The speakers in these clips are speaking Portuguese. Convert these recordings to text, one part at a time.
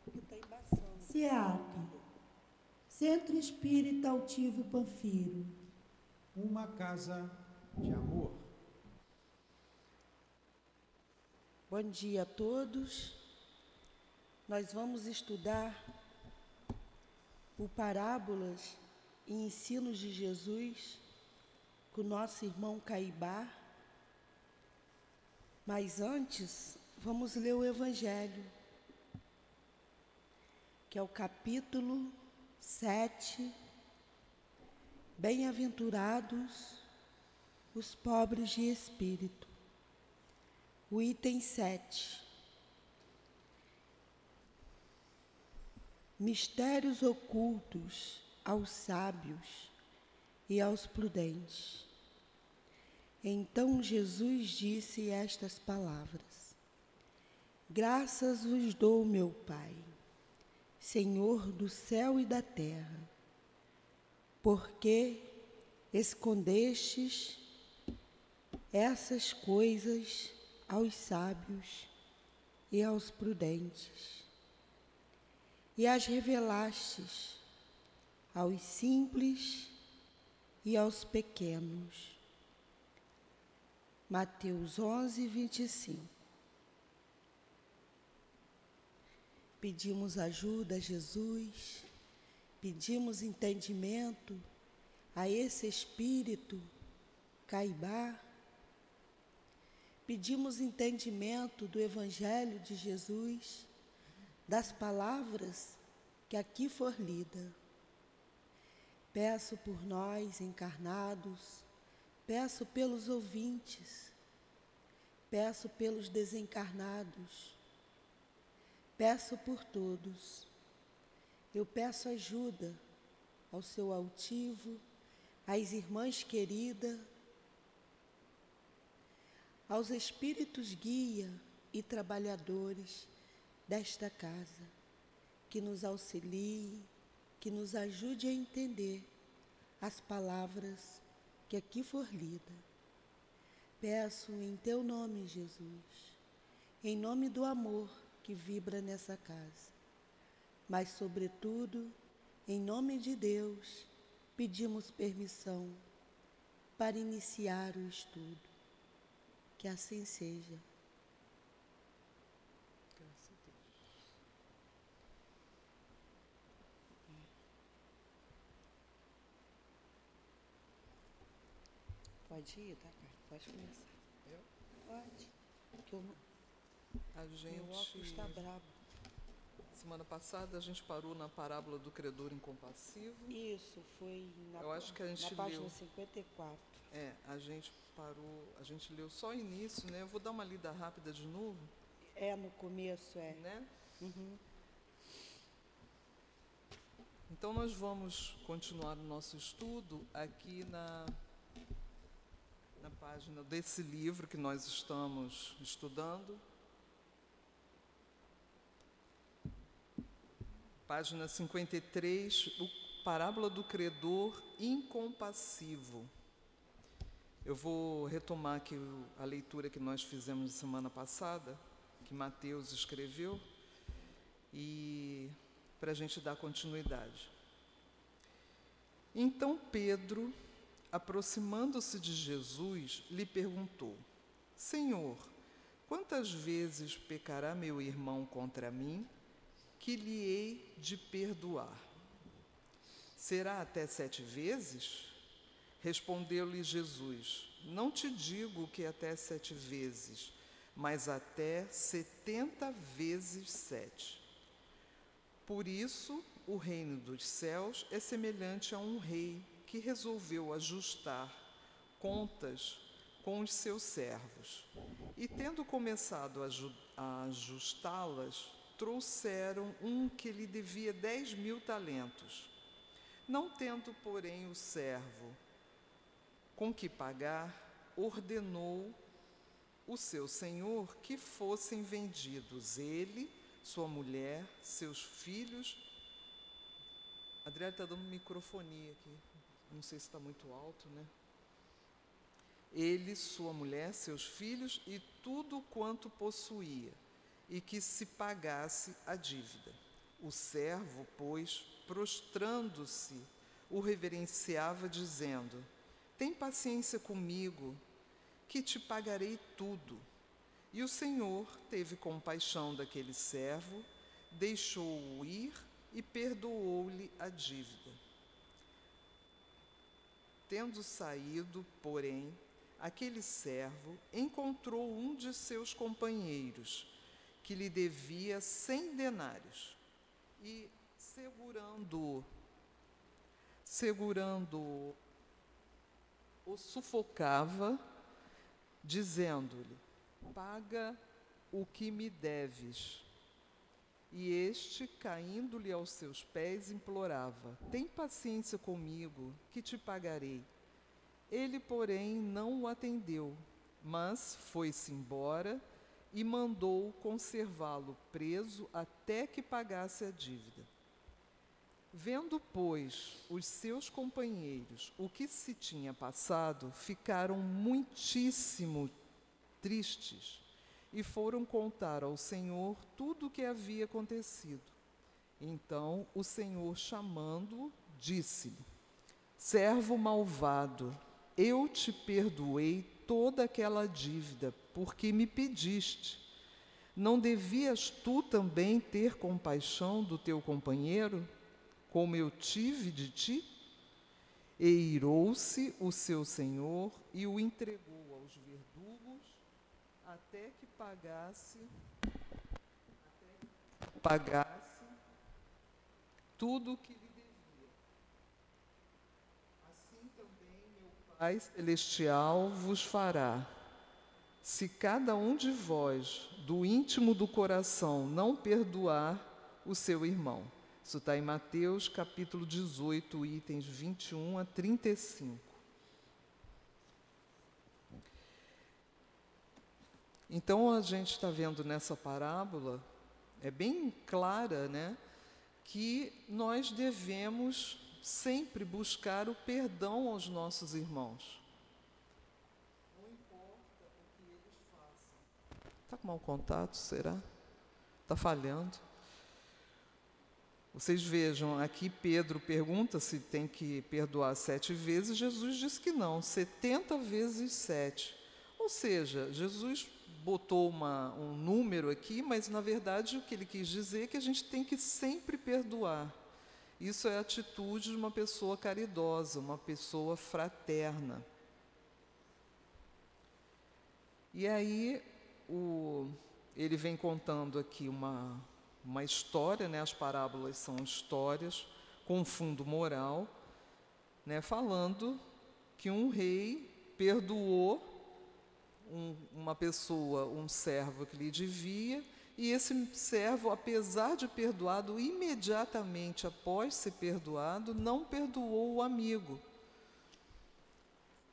porque está embaçando. SEAP, Centro Espírita Altivo Panfiro. Uma casa de amor. Bom dia a todos. Nós vamos estudar o Parábolas e Ensinos de Jesus com o nosso irmão Caibá. Mas antes, vamos ler o Evangelho, que é o capítulo 7. Bem-aventurados os pobres de espírito. O item 7. Mistérios ocultos aos sábios e aos prudentes. Então Jesus disse estas palavras: Graças vos dou, meu Pai, Senhor do céu e da terra, porque escondestes essas coisas aos sábios e aos prudentes, e as revelastes aos simples e aos pequenos. Mateus 11, 25. Pedimos ajuda a Jesus, pedimos entendimento a esse Espírito Caibá, pedimos entendimento do Evangelho de Jesus, das palavras que aqui for lida. Peço por nós encarnados, peço pelos ouvintes, peço pelos desencarnados, peço por todos. Eu peço ajuda ao seu altivo, às irmãs queridas, aos espíritos guia e trabalhadores desta casa, que nos auxilie, que nos ajude a entender as palavras que aqui for lida. Peço em teu nome, Jesus, em nome do amor que vibra nessa casa, mas, sobretudo, em nome de Deus, pedimos permissão para iniciar o estudo. Que assim seja. Graças a Deus. Pode ir, tá, Carlos? Pode começar. Eu? Pode. Porque meu óculos está bravo. Semana passada a gente parou na parábola do credor incompassivo. Isso, foi Eu acho que a gente na página leu. 54. A gente parou, a gente leu só o início, né? Eu vou dar uma lida rápida de novo. No começo, Né? Uhum. Então nós vamos continuar o nosso estudo aqui na página desse livro que nós estamos estudando. Página 53, Parábola do credor incompassivo. Eu vou retomar aqui a leitura que nós fizemos na semana passada, que Mateus escreveu, e para a gente dar continuidade. Então Pedro, aproximando-se de Jesus, lhe perguntou: Senhor, quantas vezes pecará meu irmão contra mim, que lhe hei de perdoar? Será até 7 vezes? Respondeu-lhe Jesus: Não te digo que até 7 vezes, mas até 70 vezes 7. Por isso, o reino dos céus é semelhante a um rei que resolveu ajustar contas com os seus servos. E, tendo começado a ajustá-las, trouxeram um que lhe devia 10.000 talentos. Não tendo, porém, o servo com que pagar, ordenou o seu senhor que fossem vendidos ele, sua mulher, seus filhos. Adriana está dando microfonia aqui, não sei se está muito alto, né? Ele, sua mulher, seus filhos e tudo quanto possuía, e que se pagasse a dívida. O servo, pois, prostrando-se, o reverenciava, dizendo: tem paciência comigo, que te pagarei tudo. E o Senhor teve compaixão daquele servo, deixou-o ir e perdoou-lhe a dívida. Tendo saído, porém, aquele servo encontrou um de seus companheiros, que lhe devia 100 denários, e segurando-o, o sufocava, dizendo-lhe: paga o que me deves. E este, caindo-lhe aos seus pés, implorava: tem paciência comigo, que te pagarei. Ele, porém, não o atendeu, mas foi-se embora e mandou conservá-lo preso até que pagasse a dívida. Vendo, pois, os seus companheiros o que se tinha passado, ficaram muitíssimo tristes e foram contar ao Senhor tudo o que havia acontecido. Então o Senhor, chamando-o, disse-lhe: servo malvado, eu te perdoei toda aquela dívida, porque me pediste. Não devias tu também ter compaixão do teu companheiro, como eu tive de ti? E irou-se o seu senhor e o entregou aos verdugos até que pagasse tudo o que lhe devia. Assim também meu Pai Celestial vos fará, se cada um de vós, do íntimo do coração, não perdoar o seu irmão. Isso está em Mateus, capítulo 18, itens 21 a 35. Então, a gente está vendo nessa parábola, é bem clara, né, que nós devemos sempre buscar o perdão aos nossos irmãos. Não importa o que eles façam. Está com mau contato, será? Está falhando? Vocês vejam, aqui Pedro pergunta se tem que perdoar 7 vezes, Jesus diz que não, 70 vezes 7. Ou seja, Jesus botou um número aqui, mas na verdade o que ele quis dizer é que a gente tem que sempre perdoar. Isso é a atitude de uma pessoa caridosa, uma pessoa fraterna. E aí ele vem contando aqui uma história, né? As parábolas são histórias com fundo moral, né? Falando que um rei perdoou uma pessoa, um servo que lhe devia, e esse servo, apesar de perdoado, imediatamente após ser perdoado, não perdoou o amigo.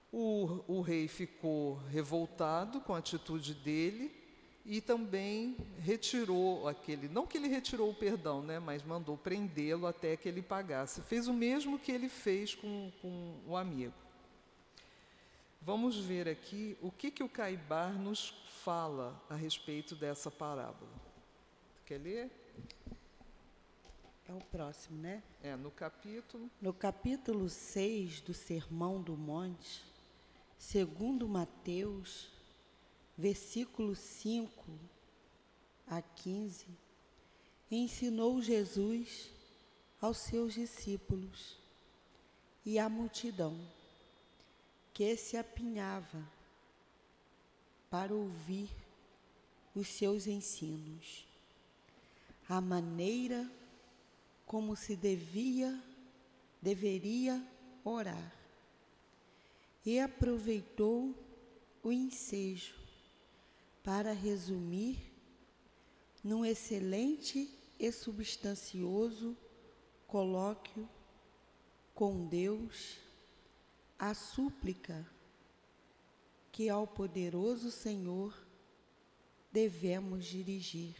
O rei ficou revoltado com a atitude dele e também retirou não que ele retirou o perdão, né, mas mandou prendê-lo até que ele pagasse. Fez o mesmo que ele fez com o amigo. Vamos ver aqui o que o Caibar nos fala a respeito dessa parábola. Quer ler? É o próximo, né? No capítulo. No capítulo 6 do Sermão do Monte, segundo Mateus, versículos 5 a 15, ensinou Jesus aos seus discípulos e à multidão que se apinhava para ouvir os seus ensinos, a maneira como se deveria orar, e aproveitou o ensejo para resumir num excelente e substancioso colóquio com Deus a súplica que ao poderoso Senhor devemos dirigir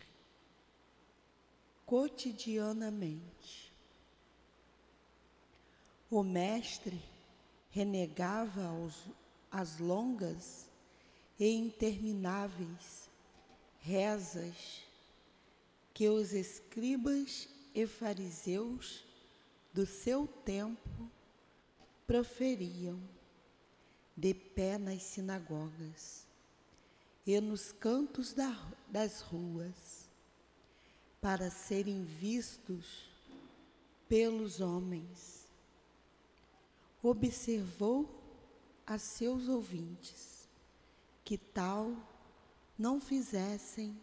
cotidianamente. O mestre renegava as longas e intermináveis rezas que os escribas e fariseus do seu tempo proferiam, de pé nas sinagogas e nos cantos das ruas, para serem vistos pelos homens. Observou a seus ouvintes que tal não fizessem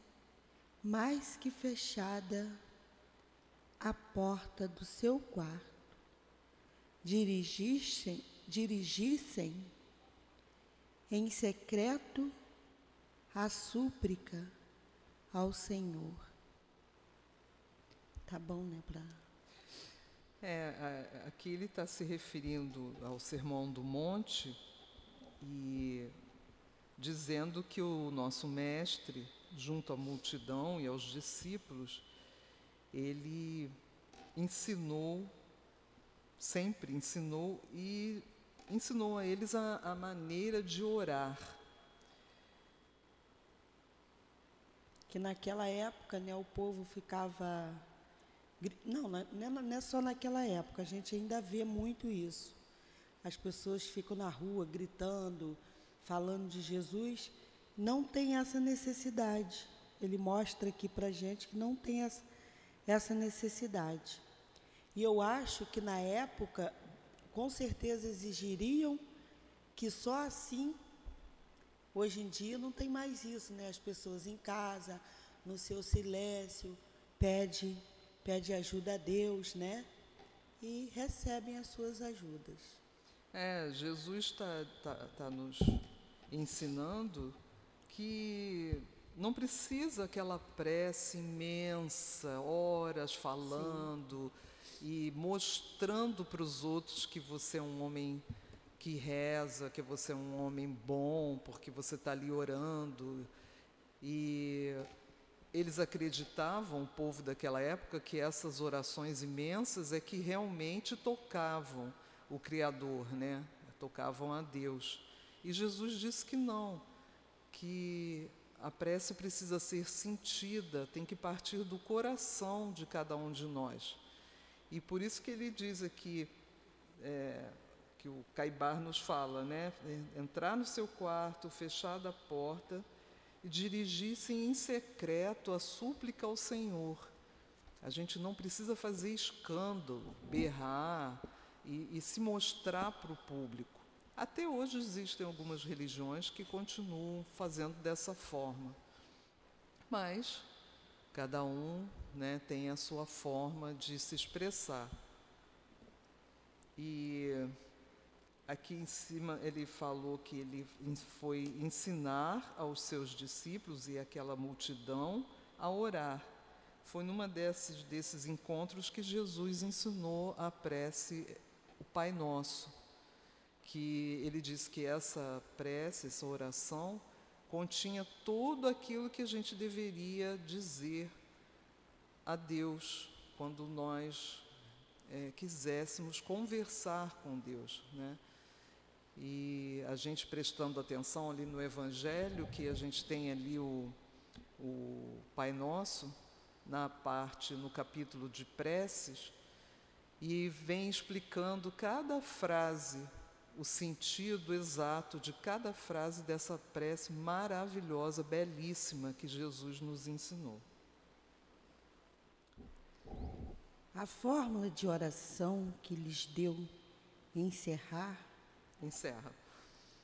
mais que fechada a porta do seu quarto, dirigissem em secreto a súplica ao Senhor. Tá bom, né? Aqui ele está se referindo ao Sermão do Monte e dizendo que o nosso mestre, junto à multidão e aos discípulos, ele sempre ensinou a eles a maneira de orar. Que naquela época, né, o povo ficava... Não é só naquela época, a gente ainda vê muito isso. As pessoas ficam na rua gritando, falando de Jesus, não tem essa necessidade. Ele mostra aqui para a gente que não tem essa necessidade. E eu acho que na época, com certeza exigiriam que só assim, hoje em dia não tem mais isso, né? As pessoas em casa, no seu silêncio, pede ajuda a Deus, né? E recebem as suas ajudas. Jesus tá nos ensinando que não precisa aquela prece imensa, horas falando e mostrando para os outros que você é um homem que reza, que você é um homem bom, porque você está ali orando. E eles acreditavam, o povo daquela época, que essas orações imensas é que realmente tocavam o Criador, né? Tocavam a Deus. E Jesus disse que não, que a prece precisa ser sentida, tem que partir do coração de cada um de nós. E por isso que ele diz aqui, que o Caibar nos fala, né? Entrar no seu quarto, fechada a porta, e dirigissem em secreto a súplica ao Senhor. A gente não precisa fazer escândalo, berrar e se mostrar para o público. Até hoje existem algumas religiões que continuam fazendo dessa forma. Mas cada um, né, tem a sua forma de se expressar. E aqui em cima ele falou que ele foi ensinar aos seus discípulos e àquela multidão a orar. Foi numa desses encontros que Jesus ensinou a prece, o Pai Nosso, que ele disse que essa prece, essa oração, continha tudo aquilo que a gente deveria dizer a Deus quando nós quiséssemos conversar com Deus, né? E a gente prestando atenção ali no Evangelho, que a gente tem ali o Pai Nosso, no capítulo de preces, e vem explicando cada frase, o sentido exato de cada frase dessa prece maravilhosa, belíssima, que Jesus nos ensinou. A fórmula de oração que lhes deu encerra,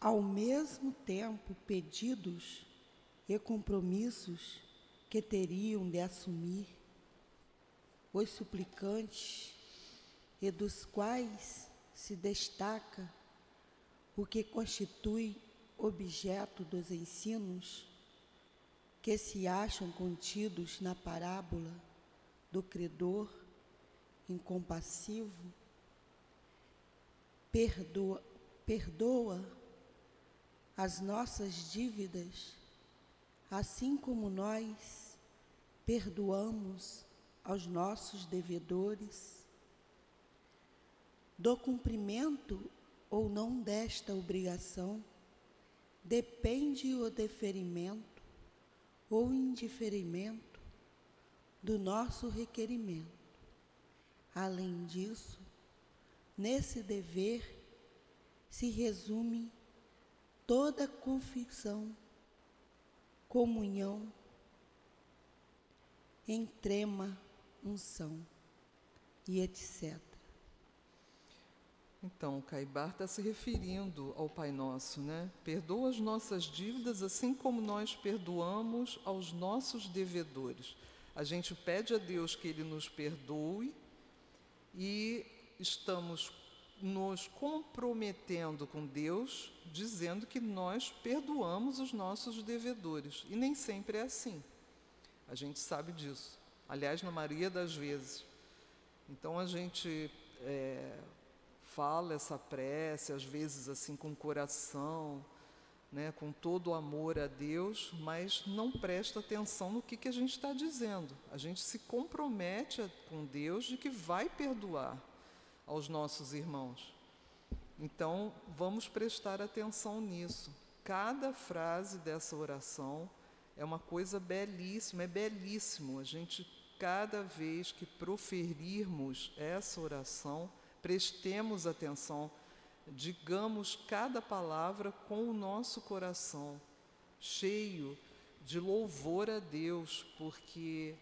ao mesmo tempo, pedidos e compromissos que teriam de assumir os suplicantes e dos quais se destaca o que constitui objeto dos ensinos que se acham contidos na parábola do credor incompassivo. Perdoa as nossas dívidas, assim como nós perdoamos aos nossos devedores. Do cumprimento ou não desta obrigação depende o deferimento ou indiferimento do nosso requerimento. Além disso, nesse dever se resume toda confissão, comunhão, extrema unção e etc. Então, o Caibar está se referindo ao Pai Nosso, né? Perdoa as nossas dívidas assim como nós perdoamos aos nossos devedores. A gente pede a Deus que Ele nos perdoe e estamos nos comprometendo com Deus, dizendo que nós perdoamos os nossos devedores. E nem sempre é assim. A gente sabe disso. Aliás, na maioria das vezes. Então, a gente fala essa prece, às vezes assim com o coração, né, com todo o amor a Deus, mas não presta atenção no que a gente está dizendo. A gente se compromete com Deus de que vai perdoar aos nossos irmãos. Então, vamos prestar atenção nisso. Cada frase dessa oração é uma coisa belíssima, é belíssimo. A gente, cada vez que proferirmos essa oração, prestemos atenção, digamos cada palavra com o nosso coração, cheio de louvor a Deus, porque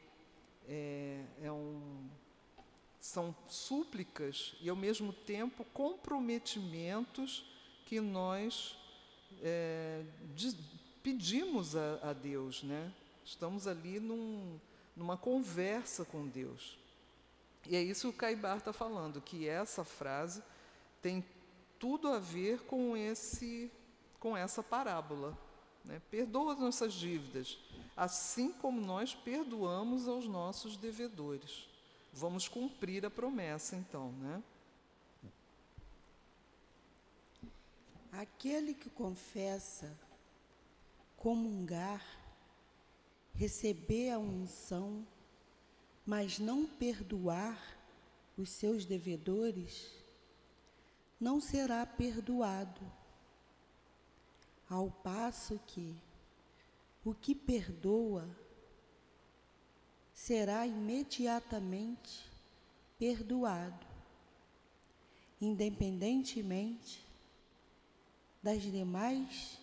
são súplicas e, ao mesmo tempo, comprometimentos que nós pedimos a Deus, né? Estamos ali numa conversa com Deus. E é isso que o Caibar está falando, que essa frase tem tudo a ver com essa parábola, né? Perdoa as nossas dívidas, assim como nós perdoamos aos nossos devedores. Vamos cumprir a promessa, então, né? Aquele que confessa, comungar, receber a unção, mas não perdoar os seus devedores, não será perdoado. Ao passo que o que perdoa será imediatamente perdoado, independentemente das demais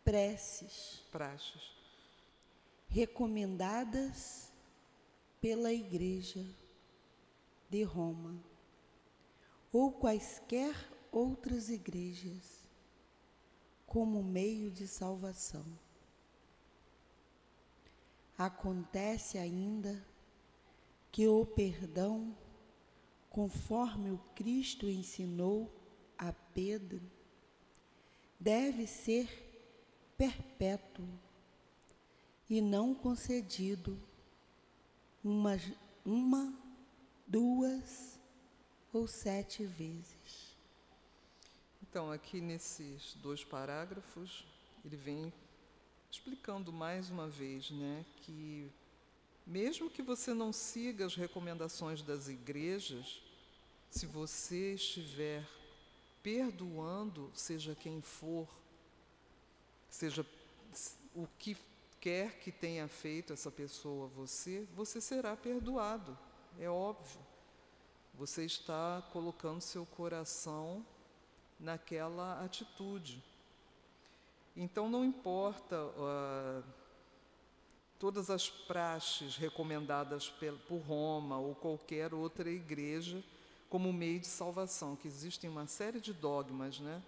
praxes recomendadas pela Igreja de Roma ou quaisquer outras igrejas como meio de salvação. Acontece ainda que o perdão, conforme o Cristo ensinou a Pedro, deve ser perpétuo e não concedido uma, 2 ou 7 vezes. Então, aqui nesses 2 parágrafos, ele vem explicando mais uma vez, né, que mesmo que você não siga as recomendações das igrejas, se você estiver perdoando, seja quem for, seja o que quer que tenha feito essa pessoa a você será perdoado, é óbvio. Você está colocando seu coração naquela atitude. Então, não importa todas as praxes recomendadas por Roma ou qualquer outra igreja como meio de salvação, que existem uma série de dogmas, né?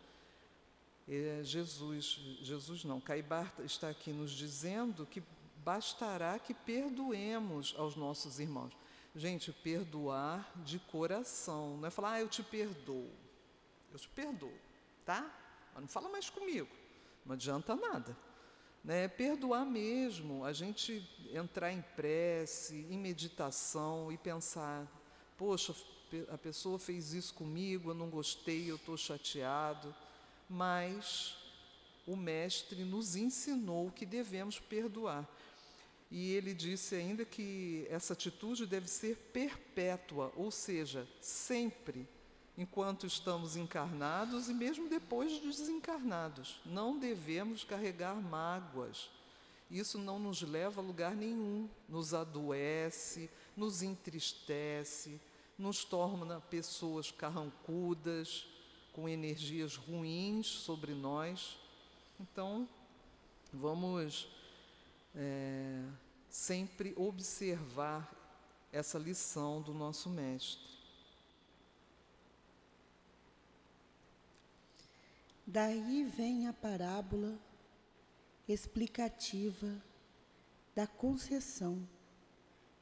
Caibar está aqui nos dizendo que bastará que perdoemos aos nossos irmãos. Gente, perdoar de coração, não é falar, eu te perdoo, tá? Mas não fala mais comigo, não adianta nada. Né? Perdoar mesmo, a gente entrar em prece, em meditação e pensar, poxa, a pessoa fez isso comigo, eu não gostei, eu estou chateado, mas o Mestre nos ensinou que devemos perdoar. E ele disse ainda que essa atitude deve ser perpétua, ou seja, sempre, enquanto estamos encarnados e mesmo depois de desencarnados. Não devemos carregar mágoas. Isso não nos leva a lugar nenhum, nos adoece, nos entristece, nos torna pessoas carrancudas, com energias ruins sobre nós. Então, vamos sempre observar essa lição do nosso Mestre. Daí vem a parábola explicativa da concessão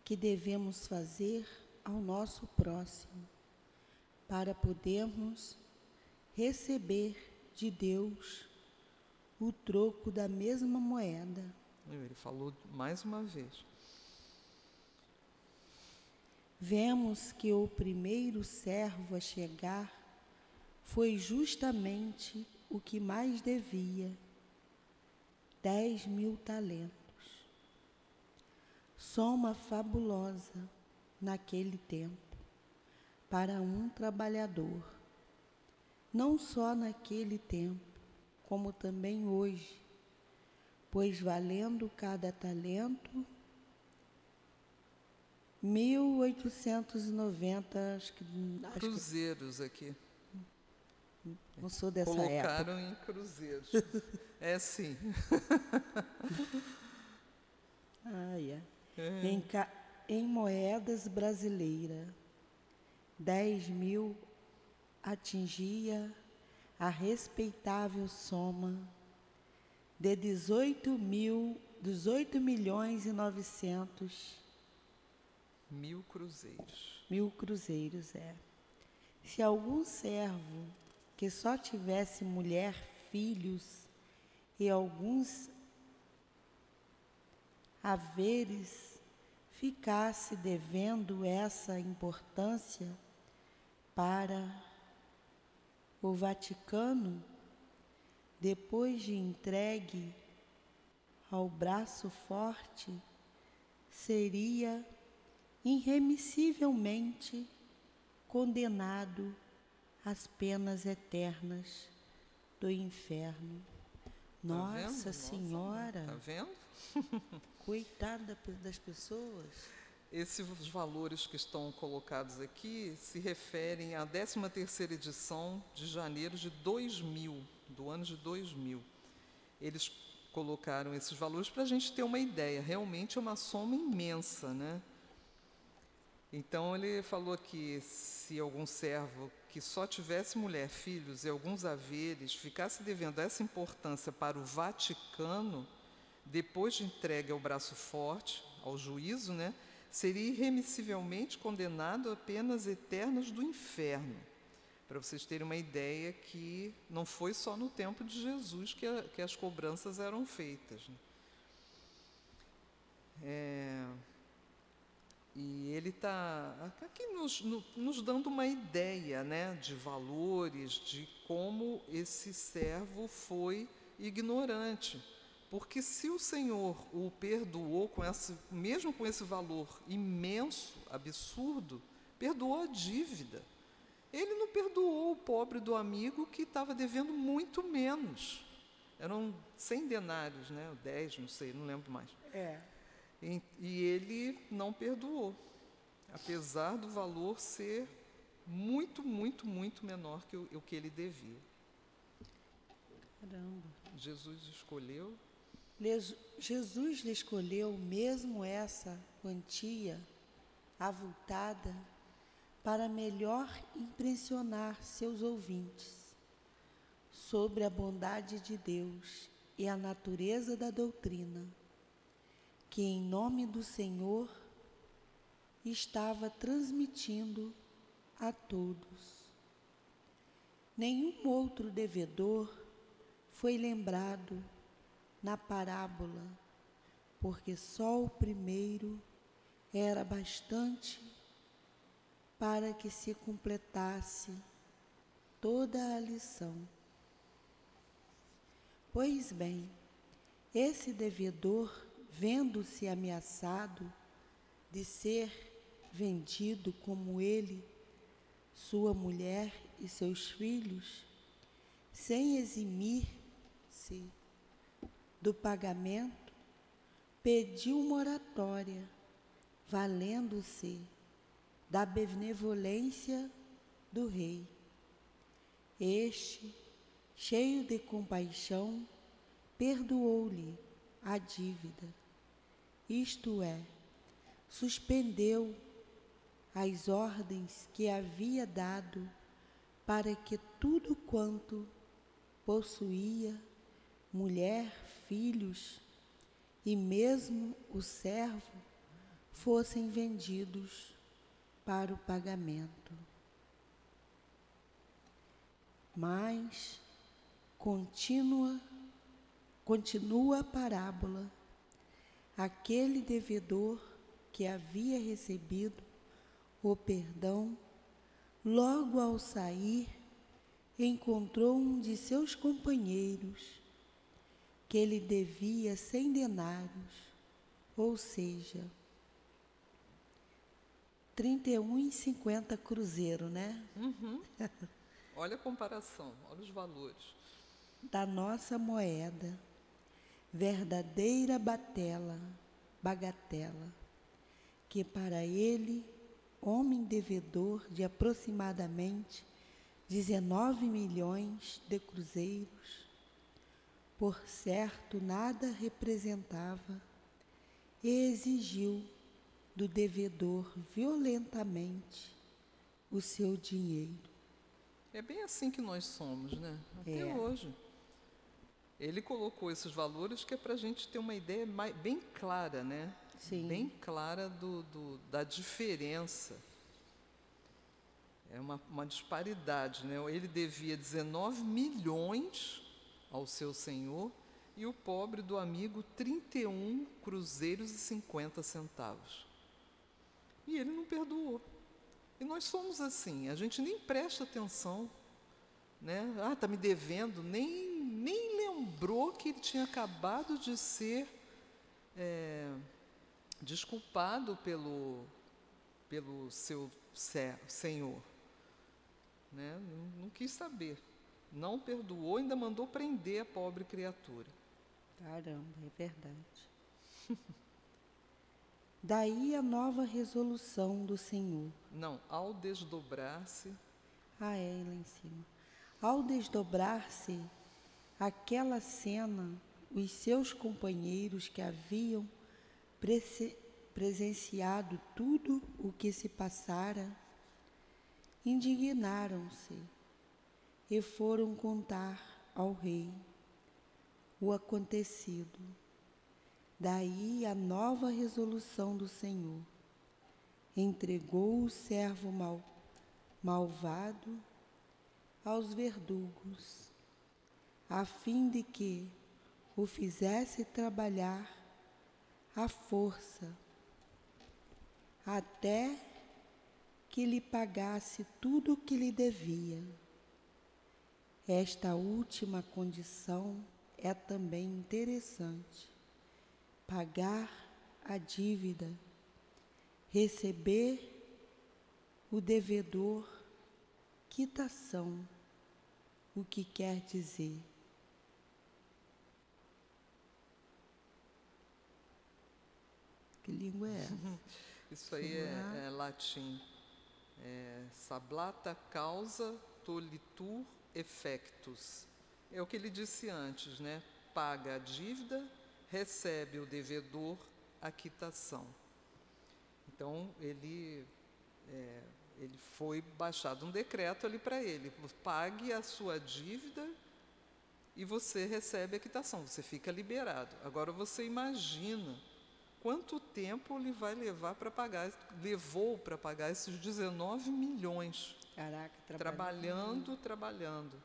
que devemos fazer ao nosso próximo para podermos receber de Deus o troco da mesma moeda. Ele falou mais uma vez. Vemos que o primeiro servo a chegar foi justamente o que mais devia, 10.000 talentos. Soma fabulosa naquele tempo para um trabalhador, não só naquele tempo, como também hoje, pois valendo cada talento 1.890 cruzeiros aqui. Não sou dessa Colocaram época. em cruzeiros. É sim. Em moedas brasileiras, 10.000 atingia a respeitável soma de 18.900.000 cruzeiros. 1.000 cruzeiros, Se algum servo que só tivesse mulher, filhos e alguns haveres ficasse devendo essa importância para o Vaticano, depois de entregue ao braço forte, seria irremissivelmente condenado às penas eternas do inferno. Nossa Senhora! Está vendo? Coitada das pessoas. Esses valores que estão colocados aqui se referem à 13ª edição de janeiro de 2000, do ano de 2000. Eles colocaram esses valores para a gente ter uma ideia. Realmente é uma soma imensa, né? Então, ele falou aqui, se algum servo que só tivesse mulher, filhos e alguns haveres ficasse devendo essa importância para o Vaticano, depois de entregue ao braço forte, ao juízo, né, seria irremissivelmente condenado a penas eternas do inferno. Para vocês terem uma ideia que não foi só no tempo de Jesus que as cobranças eram feitas. E ele está aqui nos dando uma ideia, né, de valores, de como esse servo foi ignorante. Porque se o Senhor o perdoou mesmo com esse valor imenso, absurdo, perdoou a dívida. Ele não perdoou o pobre do amigo que estava devendo muito menos. Eram 100 denários, né? 10, não sei, não lembro mais. E ele não perdoou, apesar do valor ser muito, muito, muito menor que o que ele devia. Caramba. Jesus escolheu lhe escolheu mesmo essa quantia avultada para melhor impressionar seus ouvintes sobre a bondade de Deus e a natureza da doutrina, que em nome do Senhor estava transmitindo a todos. Nenhum outro devedor foi lembrado na parábola, porque só o primeiro era bastante para que se completasse toda a lição. Pois bem, esse devedor, vendo-se ameaçado de ser vendido como ele, sua mulher e seus filhos, sem eximir-se do pagamento, pediu moratória valendo-se da benevolência do rei. Este, cheio de compaixão, perdoou-lhe a dívida, isto é, suspendeu as ordens que havia dado para que tudo quanto possuía, mulher, filhos e mesmo o servo, fossem vendidos para o pagamento. Mas continua a parábola. Aquele devedor que havia recebido o perdão, logo ao sair, encontrou um de seus companheiros que lhe devia 100 denários, ou seja, 31,50 cruzeiro, né? Olha a comparação, olha os valores. Da nossa moeda, verdadeira bagatela, que para ele, homem devedor de aproximadamente 19 milhões de cruzeiros, por certo nada representava, e exigiu do devedor violentamente o seu dinheiro. É bem assim que nós somos, né? Até hoje. Ele colocou esses valores que é para a gente ter uma ideia bem clara, né? Sim. Bem clara da diferença. É uma disparidade, né? Ele devia 19 milhões ao seu senhor e o pobre do amigo 31 cruzeiros e 50 centavos. E ele não perdoou. E nós somos assim, a gente nem presta atenção, né? Ah, está me devendo, nem lembrou que ele tinha acabado de ser desculpado pelo seu senhor, né? Não quis saber, não perdoou, ainda mandou prender a pobre criatura. Caramba, é verdade. Daí a nova resolução do Senhor. Não, ao desdobrar-se. Ah, é, lá em cima. Ao desdobrar-se aquela cena, os seus companheiros que haviam presenciado tudo o que se passara, indignaram-se e foram contar ao rei o acontecido. Daí a nova resolução do Senhor. Entregou o servo malvado aos verdugos, a fim de que o fizesse trabalhar à força, até que lhe pagasse tudo o que lhe devia. Esta última condição é também interessante. Pagar a dívida, receber o devedor, quitação, o que quer dizer? Que língua é essa? Isso aí é latim. Sablata causa tolitur effectus. É o que ele disse antes, né? Paga a dívida, recebe o devedor a quitação. Então, ele foi baixado um decreto ali para ele. Pague a sua dívida e você recebe a quitação, você fica liberado. Agora, você imagina quanto tempo ele vai levar para pagar, levou para pagar esses 19 milhões. Caraca, Trabalhando.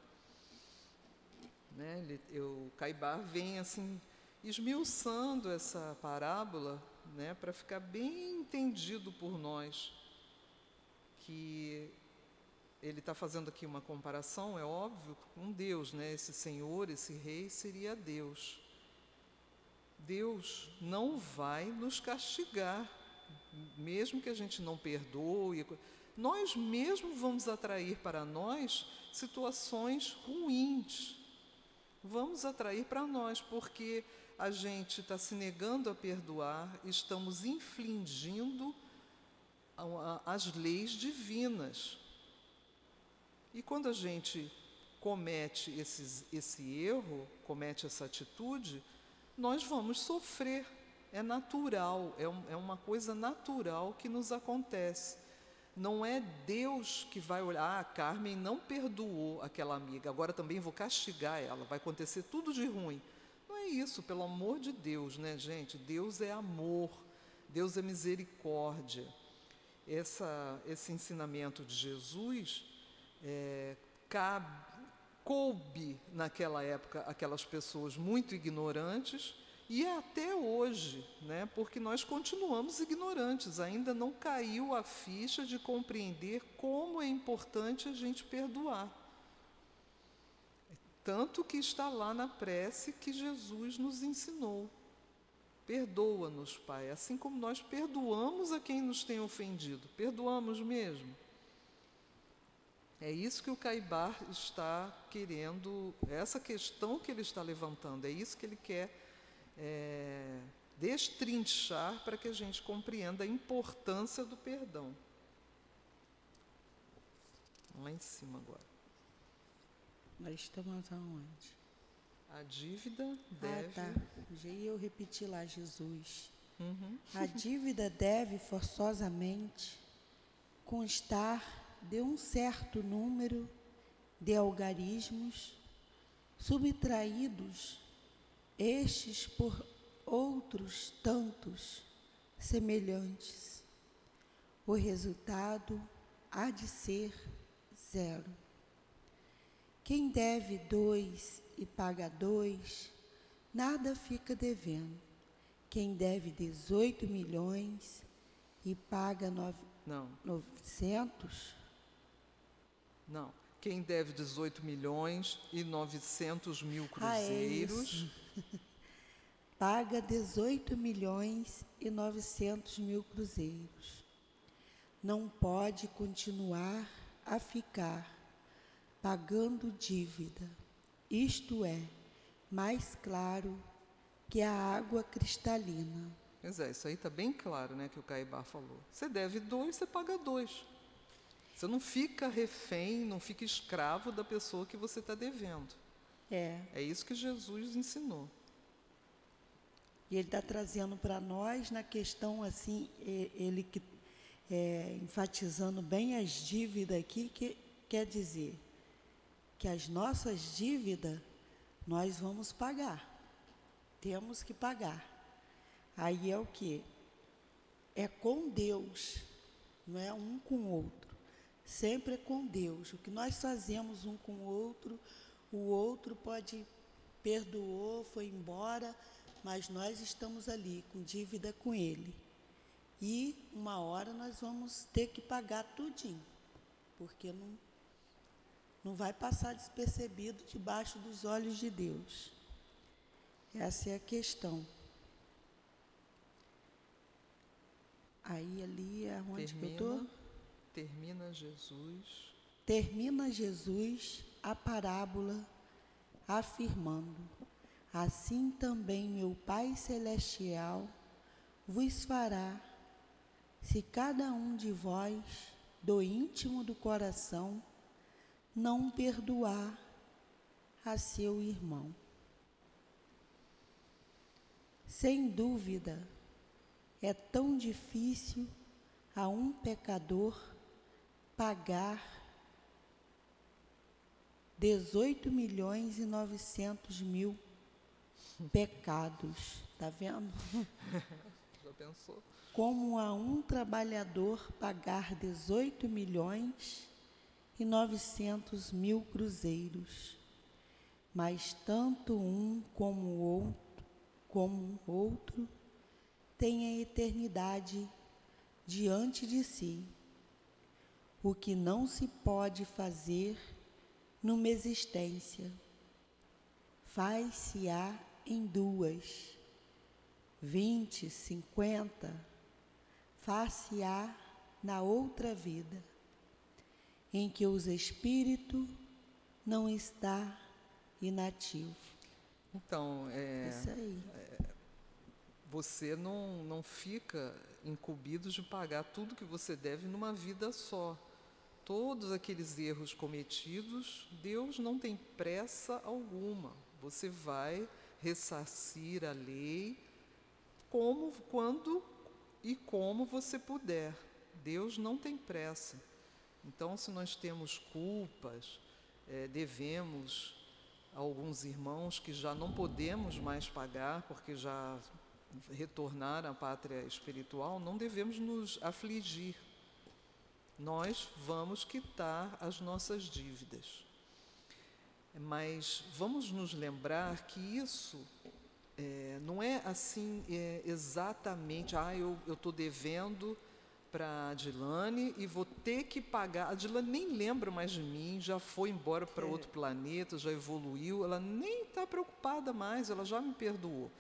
Né? O Caibar vem assim, esmiuçando essa parábola, né, para ficar bem entendido por nós, que ele está fazendo aqui uma comparação, é óbvio, com Deus, né? Esse Senhor, esse Rei seria Deus. Deus não vai nos castigar, mesmo que a gente não perdoe. Nós mesmos vamos atrair para nós situações ruins. vamos atrair para nós, porque a gente está se negando a perdoar, estamos infringindo as leis divinas. E quando a gente comete esse erro, comete essa atitude, nós vamos sofrer. É natural, é uma coisa natural que nos acontece. Não é Deus que vai olhar, a Carmen não perdoou aquela amiga, agora também vou castigar ela, vai acontecer tudo de ruim. Não é isso, pelo amor de Deus, né, gente? Deus é amor, Deus é misericórdia. Esse ensinamento de Jesus coube naquela época aquelas pessoas muito ignorantes, e até hoje, né, porque nós continuamos ignorantes, ainda não caiu a ficha de compreender como é importante a gente perdoar. Tanto que está lá na prece que Jesus nos ensinou. Perdoa-nos, Pai, assim como nós perdoamos a quem nos tem ofendido. Perdoamos mesmo? É isso que o Caibar está querendo, essa questão que ele está levantando, é isso que ele quer destrinchar para que a gente compreenda a importância do perdão. Vamos lá em cima agora. Nós estamos aonde? A dívida deve... Ah, tá. Já ia eu repetir lá, Jesus. Uhum. A dívida deve forçosamente constar de um certo número de algarismos subtraídos, estes por outros tantos semelhantes. O resultado há de ser 0. Quem deve 2 e paga 2, nada fica devendo. Quem deve 18 milhões e paga 900... Não. Quem deve 18 milhões e 900 mil cruzeiros... paga 18 milhões e 900 mil cruzeiros. Não pode continuar a ficar pagando dívida. Isto é, mais claro que a água cristalina. Pois é, isso aí está bem claro, né, que o Caibar falou. Você deve 2, você paga 2. Você não fica refém, não fica escravo da pessoa que você está devendo. É isso que Jesus ensinou. E ele está trazendo para nós na questão assim, ele que enfatizando bem as dívidas aqui, que quer dizer que as nossas dívidas nós vamos pagar. Temos que pagar. Aí é o quê? É com Deus, não é um com o outro. Sempre é com Deus. O que nós fazemos um com o outro pode perdoou, foi embora, mas nós estamos ali com dívida com Ele. E uma hora nós vamos ter que pagar tudinho, porque não vai passar despercebido debaixo dos olhos de Deus. Essa é a questão. Aí ali é onde que eu estou? Termina Jesus. Termina Jesus a parábola afirmando: assim também meu Pai Celestial vos fará, se cada um de vós, do íntimo do coração, não perdoar a seu irmão. Sem dúvida, é tão difícil a um pecador pagar 18 milhões e 900 mil pecados. Está vendo? Já pensou? Como a um trabalhador pagar 18 milhões e 900 mil cruzeiros. Mas tanto um como o outro têm a eternidade diante de si, o que não se pode fazer numa existência. Faz-se-á em 2, 20, 50, far-se-á na outra vida, em que os espíritos não está inativo. Então, Isso aí. você não fica incumbido de pagar tudo que você deve numa vida só. Todos aqueles erros cometidos, Deus não tem pressa alguma. Você vai ressarcir a lei como, quando e como você puder. Deus não tem pressa. Então, se nós temos culpas, devemos a alguns irmãos que já não podemos mais pagar, porque já retornaram à pátria espiritual, não devemos nos afligir. Nós vamos quitar as nossas dívidas. Mas vamos nos lembrar que isso não é assim exatamente, eu estou devendo para a Adilane e vou ter que pagar. A Adilane nem lembra mais de mim, já foi embora para outro planeta, já evoluiu, ela nem está preocupada mais, ela já me perdoou.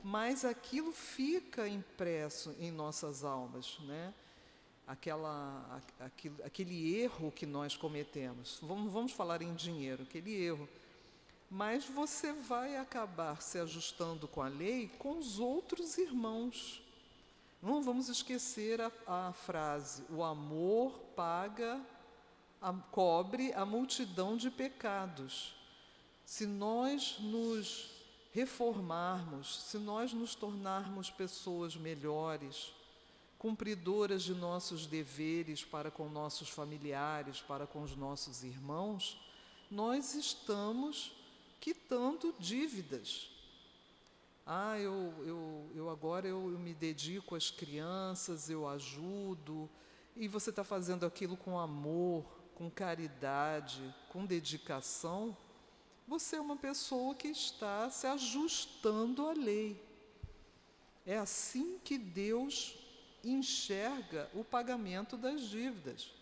Mas aquilo fica impresso em nossas almas, né? Aquele erro que nós cometemos. Vamos falar em dinheiro, aquele erro. Mas você vai acabar se ajustando com a lei com os outros irmãos. Não vamos esquecer a frase: o amor cobre a multidão de pecados. Se nós nos reformarmos, se nós nos tornarmos pessoas melhores, cumpridoras de nossos deveres para com nossos familiares, para com os nossos irmãos, nós estamos quitando dívidas. Agora eu me dedico às crianças, eu ajudo, e você está fazendo aquilo com amor, com caridade, com dedicação. Você é uma pessoa que está se ajustando à lei. É assim que Deus enxerga o pagamento das dívidas.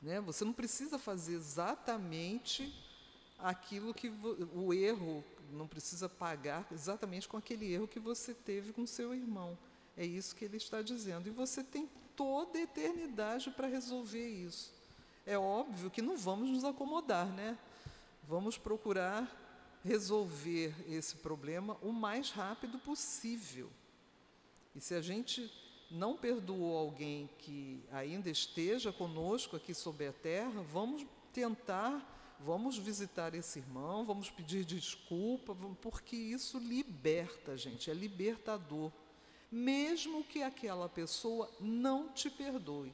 Né? Você não precisa fazer exatamente aquilo que o erro, não precisa pagar exatamente com aquele erro que você teve com seu irmão. É isso que ele está dizendo. E você tem toda a eternidade para resolver isso. É óbvio que não vamos nos acomodar, né? Vamos procurar resolver esse problema o mais rápido possível. E se a gente não perdoou alguém que ainda esteja conosco aqui sobre a terra, vamos visitar esse irmão, vamos pedir desculpa, porque isso liberta, gente, é libertador. Mesmo que aquela pessoa não te perdoe,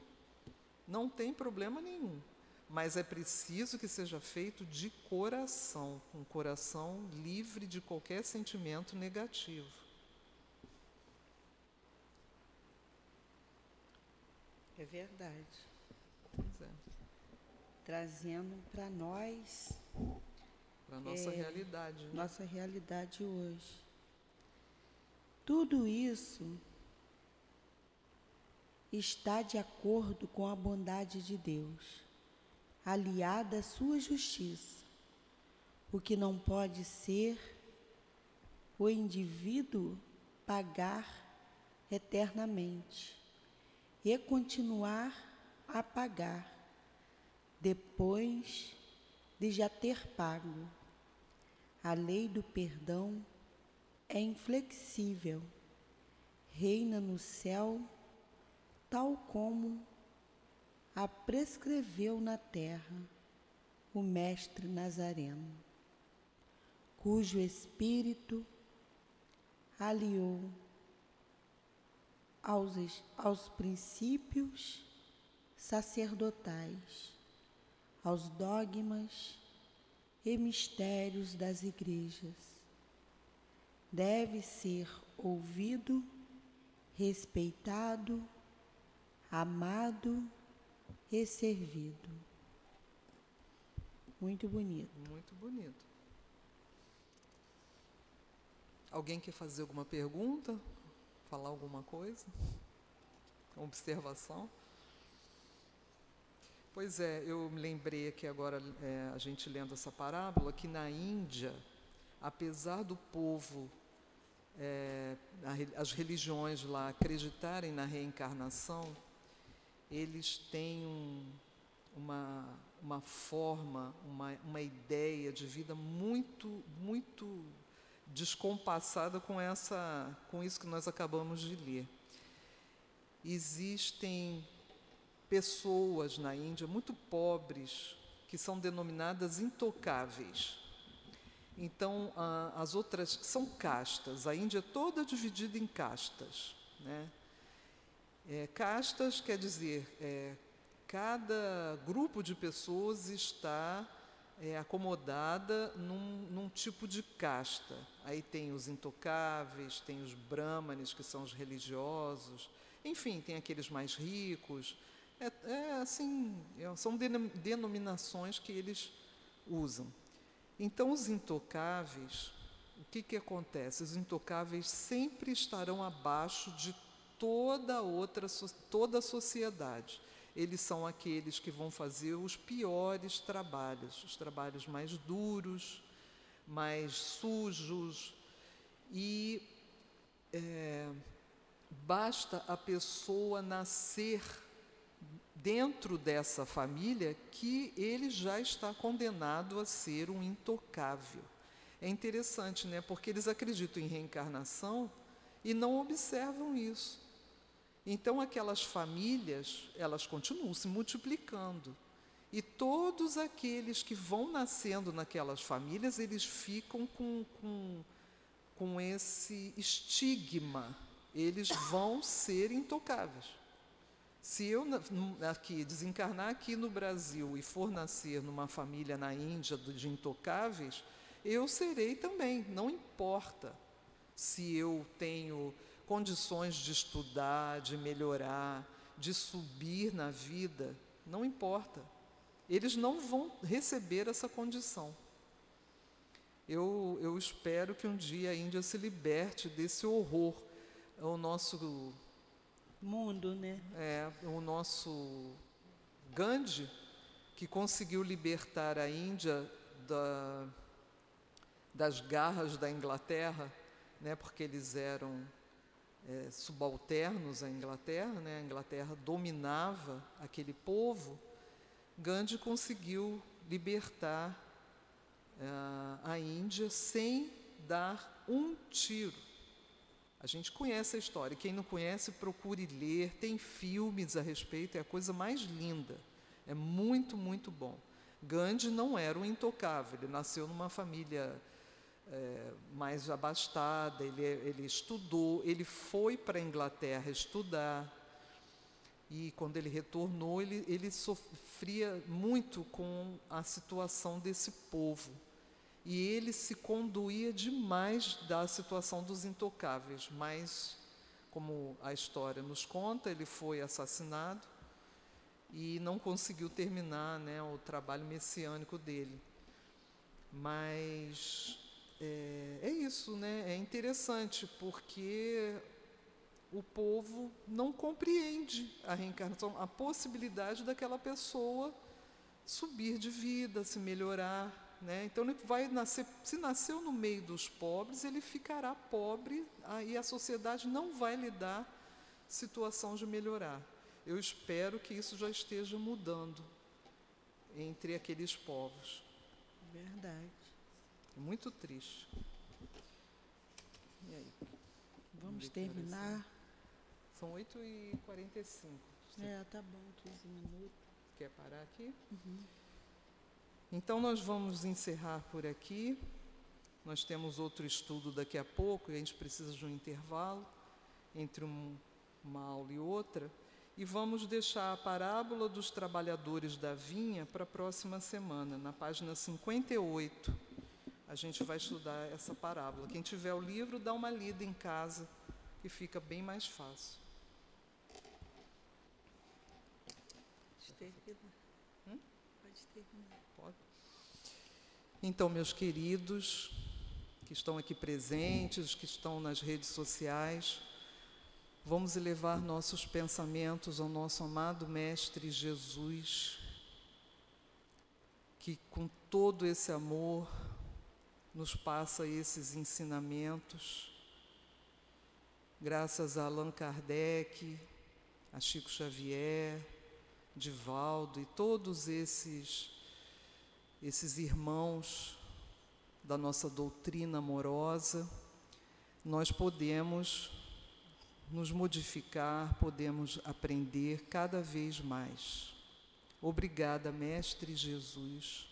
não tem problema nenhum. Mas é preciso que seja feito de coração, um coração livre de qualquer sentimento negativo. É verdade. Pois é. Trazendo para nós, para a nossa realidade. Né? Nossa realidade hoje. Tudo isso está de acordo com a bondade de Deus, aliada à sua justiça. O que não pode ser o indivíduo pagar eternamente e continuar a pagar depois de já ter pago. A lei do perdão é inflexível, reina no céu, tal como a prescreveu na terra o Mestre Nazareno, cujo Espírito aliou aos princípios sacerdotais, aos dogmas e mistérios das igrejas. Deve ser ouvido, respeitado, amado e servido. Muito bonito. Muito bonito. Alguém quer fazer alguma pergunta? Falar alguma coisa? Uma observação? Pois é, eu me lembrei aqui agora, a gente lendo essa parábola, que na Índia, apesar do povo, as religiões lá acreditarem na reencarnação, eles têm uma forma, uma ideia de vida muito, muito descompassada com isso que nós acabamos de ler. Existem pessoas na Índia muito pobres que são denominadas intocáveis. Então, as outras são castas. A Índia é toda dividida em castas, né? Castas quer dizer, cada grupo de pessoas está acomodada num tipo de casta. Aí tem os intocáveis, tem os brahmanes, que são os religiosos, enfim, tem aqueles mais ricos. São denominações que eles usam. Então, os intocáveis, o que acontece? Os intocáveis sempre estarão abaixo de toda a sociedade. Eles são aqueles que vão fazer os piores trabalhos, os trabalhos mais duros, mais sujos, e basta a pessoa nascer dentro dessa família que ele já está condenado a ser um intocável. É interessante, né? Porque eles acreditam em reencarnação e não observam isso. Então, aquelas famílias, elas continuam se multiplicando. E todos aqueles que vão nascendo naquelas famílias, eles ficam com esse estigma. Eles vão ser intocáveis. Se eu desencarnar aqui no Brasil e for nascer numa família na Índia de intocáveis, eu serei também, não importa se eu tenho condições de estudar, de melhorar, de subir na vida, não importa. Eles não vão receber essa condição. Eu espero que um dia a Índia se liberte desse horror. O nosso mundo, né? O nosso Gandhi, que conseguiu libertar a Índia das garras da Inglaterra, né, porque eles eram subalternos à Inglaterra, né, a Inglaterra dominava aquele povo. Gandhi conseguiu libertar a Índia sem dar um tiro. A gente conhece a história. Quem não conhece, procure ler. Tem filmes a respeito, é a coisa mais linda. É muito, muito bom. Gandhi não era um intocável, ele nasceu numa família mais abastada, ele estudou, ele foi para a Inglaterra estudar, e quando ele retornou, ele sofria muito com a situação desse povo. E ele se conduía demais da situação dos intocáveis, mas, como a história nos conta, ele foi assassinado e não conseguiu terminar, né, o trabalho messiânico dele. Mas é isso, né? É interessante, porque o povo não compreende a reencarnação, a possibilidade daquela pessoa subir de vida, se melhorar. Né? Então, ele vai nascer, se nasceu no meio dos pobres, ele ficará pobre, e a sociedade não vai lhe dar situação de melhorar. Eu espero que isso já esteja mudando entre aqueles povos. Verdade. É muito triste. E aí? Vamos terminar? São 8h45. Tá bom, 15 minutos. Quer parar aqui? Uhum. Então, nós vamos encerrar por aqui. Nós temos outro estudo daqui a pouco, e a gente precisa de um intervalo entre uma aula e outra. E vamos deixar a parábola dos trabalhadores da vinha para a próxima semana, na página 58. A gente vai estudar essa parábola. Quem tiver o livro, dá uma lida em casa, que fica bem mais fácil. Pode terminar. Pode terminar. Pode. Então, meus queridos, que estão aqui presentes, que estão nas redes sociais, vamos elevar nossos pensamentos ao nosso amado Mestre Jesus, que com todo esse amor nos passa esses ensinamentos, graças a Allan Kardec, a Chico Xavier, Divaldo e todos esses irmãos da nossa doutrina amorosa, nós podemos nos modificar, podemos aprender cada vez mais. Obrigada, Mestre Jesus.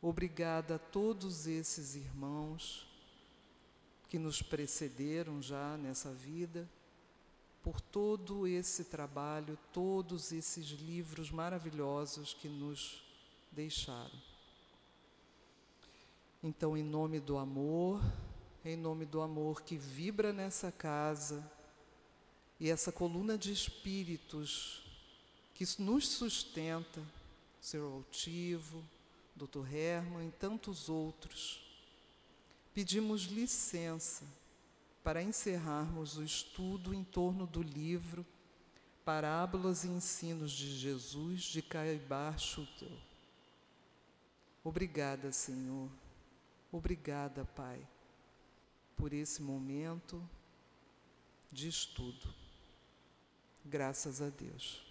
Obrigada a todos esses irmãos que nos precederam já nessa vida, por todo esse trabalho, todos esses livros maravilhosos que nos deixaram. Então, em nome do amor que vibra nessa casa, e essa coluna de espíritos que nos sustenta, o Sr. Altivo, Dr. Herman e tantos outros, pedimos licença para encerrarmos o estudo em torno do livro Parábolas e Ensinos de Jesus, de Caibar Schutel. Obrigada, Senhor. Obrigada, Pai, por esse momento de estudo. Graças a Deus.